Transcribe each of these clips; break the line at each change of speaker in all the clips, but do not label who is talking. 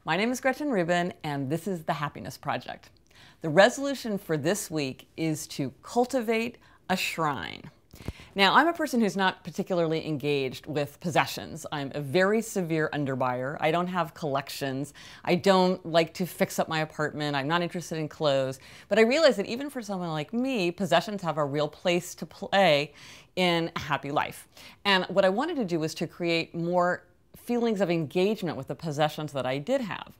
My name is Gretchen Rubin, and this is The Happiness Project. The resolution for this week is to cultivate a shrine. Now, I'm a person who's not particularly engaged with possessions. I'm a very severe underbuyer. I don't have collections. I don't like to fix up my apartment. I'm not interested in clothes. But I realize that even for someone like me, possessions have a real place to play in a happy life. And what I wanted to do was to create more feelings of engagement with the possessions that I did have.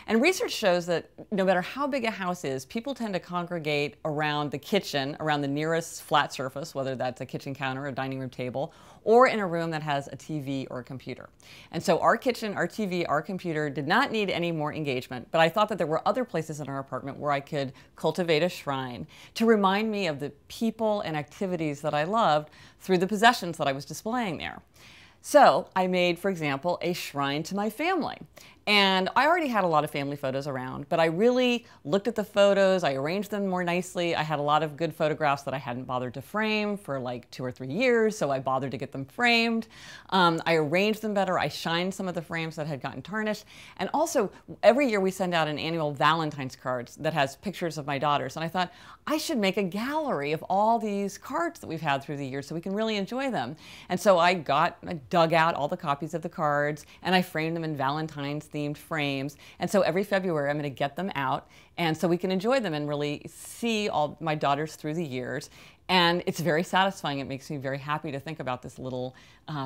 And research shows that no matter how big a house is, people tend to congregate around the kitchen, around the nearest flat surface, whether that's a kitchen counter, a dining room table, or in a room that has a TV or a computer. And so our kitchen, our TV, our computer did not need any more engagement, but I thought that there were other places in our apartment where I could cultivate a shrine to remind me of the people and activities that I loved through the possessions that I was displaying there. So I made, for example, a shrine to my family. And I already had a lot of family photos around, but I really looked at the photos, I arranged them more nicely. I had a lot of good photographs that I hadn't bothered to frame for like 2 or 3 years, so I bothered to get them framed. I arranged them better, I shined some of the frames that had gotten tarnished. And also, every year we send out an annual Valentine's cards that has pictures of my daughters. And I thought, I should make a gallery of all these cards that we've had through the years so we can really enjoy them. And so I dug out all the copies of the cards and I framed them in Valentine's themed frames. And so every February I'm going to get them out and so we can enjoy them and really see all my daughters through the years. And it's very satisfying. It makes me very happy to think about this little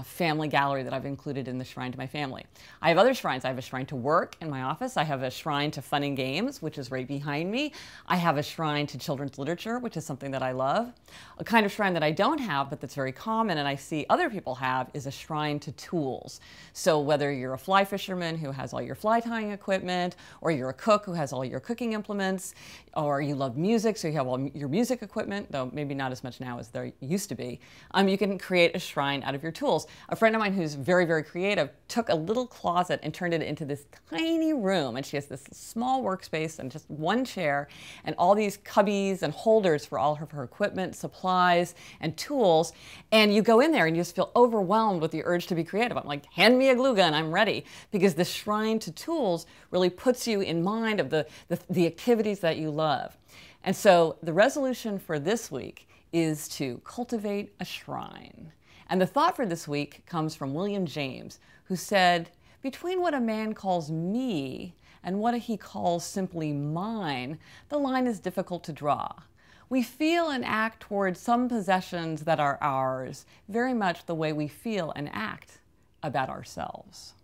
family gallery that I've included in the shrine to my family. I have other shrines. I have a shrine to work in my office. I have a shrine to fun and games, which is right behind me. I have a shrine to children's literature, which is something that I love. A kind of shrine that I don't have, but that's very common and I see other people have, is a shrine to tools. So whether you're a fly fisherman who has all your fly tying equipment, or you're a cook who has all your cooking implements, or you love music, so you have all your music equipment, though maybe not as much now as there used to be, you can create a shrine out of your tools. A friend of mine who's very, very creative took a little closet and turned it into this tiny room, and she has this small workspace and just one chair and all these cubbies and holders for all of her equipment, supplies, and tools. And you go in there and you just feel overwhelmed with the urge to be creative. I'm like, hand me a glue gun, I'm ready. Because the shrine to tools really puts you in mind of the activities that you love. And so the resolution for this week is to cultivate a shrine. And the thought for this week comes from William James, who said, between what a man calls me and what he calls simply mine, the line is difficult to draw. We feel and act towards some possessions that are ours, very much the way we feel and act about ourselves.